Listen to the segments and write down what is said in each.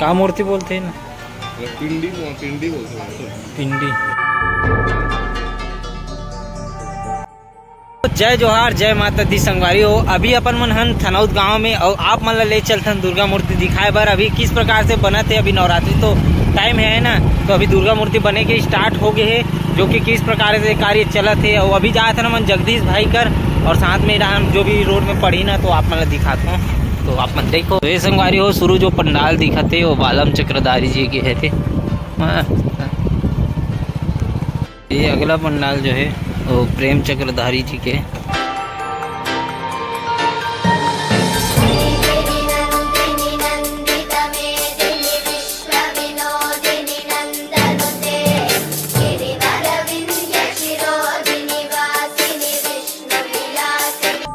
क्या मूर्ति बोलते हैं ना? पिंडी पिंडी बोलते हैं। पिंडी। जय जोहार, जय माता दी संगवारी हो। अभी अपन मन हन थनौत गांव में और आप मन ले चलथन दुर्गा मूर्ति दिखाए बर। अभी किस प्रकार से बना थे, अभी नवरात्रि तो टाइम है ना, तो अभी दुर्गा मूर्ति बने के स्टार्ट हो गए है, जो कि किस प्रकार से कार्य चलत है। और अभी जाए थे ना मन जगदीश भाई कर, और साथ में हम जो भी रोड में पड़ी ना, तो आप मन दिखाता हूँ, तो आप मन देखो। तो ये संगवारी हो, शुरू जो पंडाल दिखते वो बालम चक्रधारी जी के है थे। ये अगला पंडाल जो है वो प्रेम चक्रधारी जी के।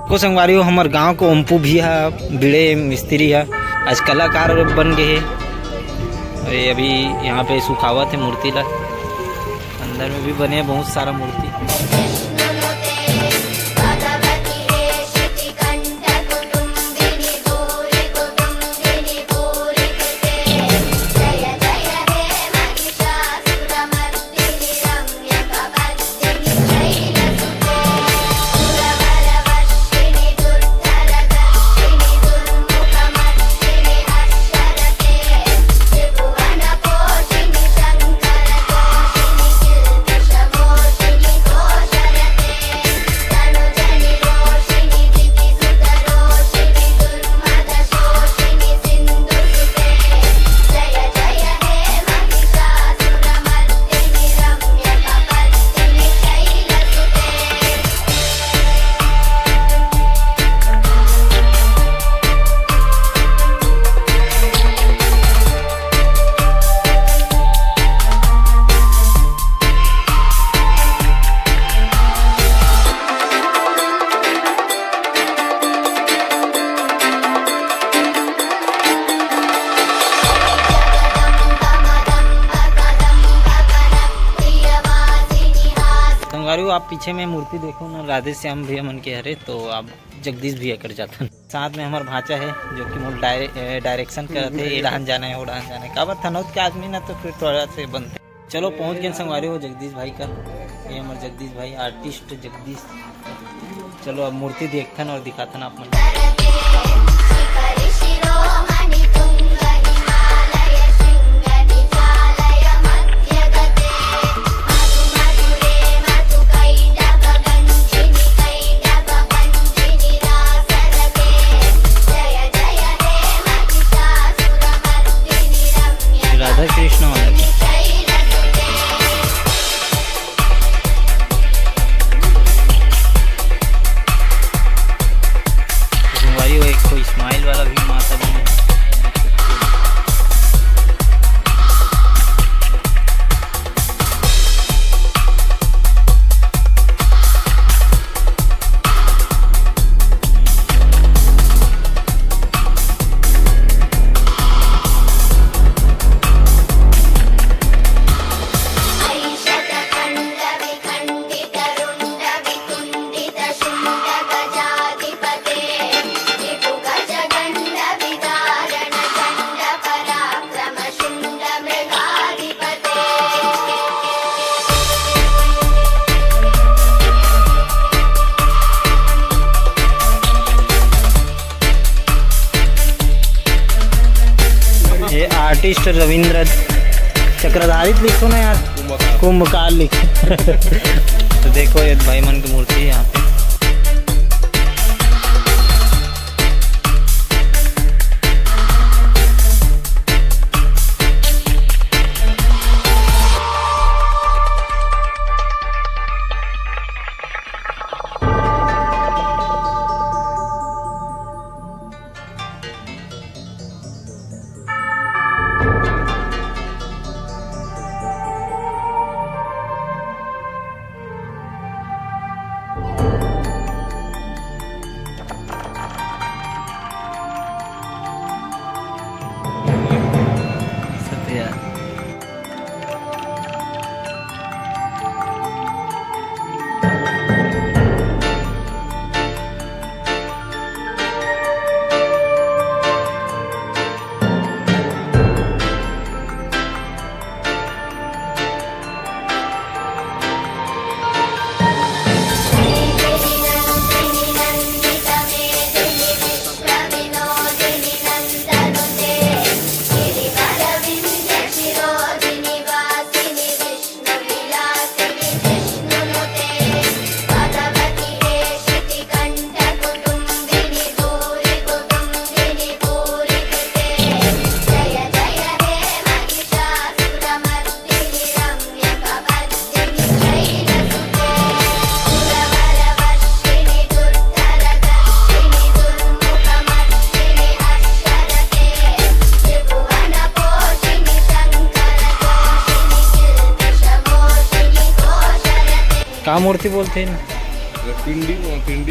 को संगवारी हो, हमार गांव को ओम्पू भी है, बिड़े मिस्त्री है, आज कलाकार बन गए है। ये अभी यहाँ पे सुखावत है मूर्ति ला, अंदर में भी बने बहुत सारा मूर्ति। आप पीछे में मूर्ति देखो ना, राधे श्याम भैया मन के हरे, तो आप जगदीश भैया कर जाते हैं। साथ में हमारा भाचा है जो कि मोल डायरेक्शन करते हैं, एडान जाना है ओडान जाना है, काबर थनौत के आदमी ना, तो फिर थोड़ा से बनते। चलो पहुंच गए संगवारी हो जगदीश भाई का। ये हमारे जगदीश भाई आर्टिस्ट जगदीश। चलो अब मूर्ति देखथन और दिखाथन आप मन। राधा कृष्ण वाला एक कोई स्माइल वाला भी माता भी है। ये आर्टिस्ट रविंद्र चक्रधारी लिखो ना यार, कुंभकाल लिखो। तो देखो ये भाई मन की मूर्ति है यहाँ पे। का मूर्ति बोलते हैं? पिंडी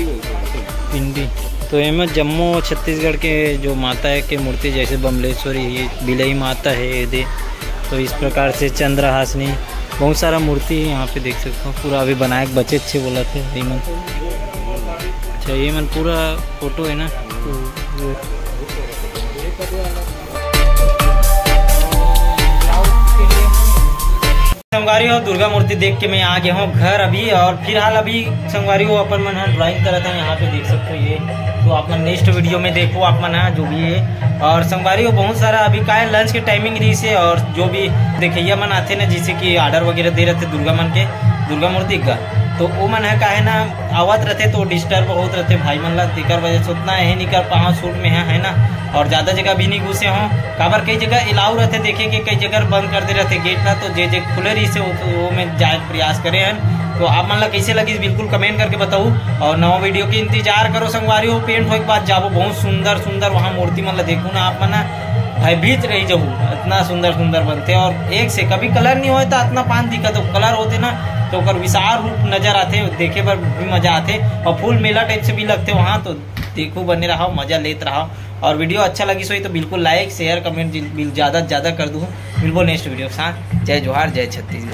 बोलते हैं। पिंडी। तो एम जम्मू छत्तीसगढ़ के जो माता है के मूर्ति जैसे बमलेश्वरी, ये बिलई माता है ये दे, तो इस प्रकार से चंद्रहासनी बहुत सारा मूर्ति है यहाँ पे देख सकते हो। पूरा अभी बनाए बच्चे अच्छे बोला थे मन। अच्छा ये मन पूरा फोटो है ना। संगवारी हो दुर्गा मूर्ति देख के मैं आ गया हूँ घर अभी, और फिलहाल अभी संगवारी हो अपन मन ड्राइंग करा था यहाँ पे देख सकते हो ये। तो आप मन नेक्स्ट वीडियो में देखो आप मन जो भी है। और संगवारी हो बहुत सारा अभी का है लंच के टाइमिंग रही से, और जो भी देखिए मन आते ना जैसे कि ऑर्डर वगैरह दे रहे थे दुर्गा मन के दुर्गा मूर्ति का, तो वो मन है का है ना आवत रहते तो डिस्टर्ब होते रहते भाई मन ला, तेकर वजह से उतना यही नहीं कर पाओ शूट में है ना। और ज़्यादा जगह भी नहीं घुसे हों, काबर कई जगह अलाउ रहते देखे कि कई जगह बंद कर दे रहते गेट ना, तो जे जे खुले रही से वो में जाए प्रयास करे हैं। तो आप मन ला कैसे लगी बिल्कुल कमेंट करके बताओ, और नवा वीडियो के इंतजार करो। संगवारी हो पेंट होने के बाद जाबो बहुत सुंदर सुंदर वहाँ मूर्ति मन ला देखो ना आप मन भयभीत रही जाऊ, इतना सुंदर सुंदर बनते। और एक से कभी कलर नहीं होता तो इतना पान दिखा, तो कलर होते ना तो कर विशाल रूप नजर आते, देखे पर भी मजा आते, और फुल मेला टाइप से भी लगते वहाँ। तो देखो बने रहो, मजा लेते रहो, और वीडियो अच्छा लगी सो तो बिल्कुल लाइक शेयर कमेंट ज़्यादा से ज़्यादा कर दूँ। बिल्कुल नेक्स्ट वीडियो के साथ। जय जोहार, जय छत्तीसगढ़।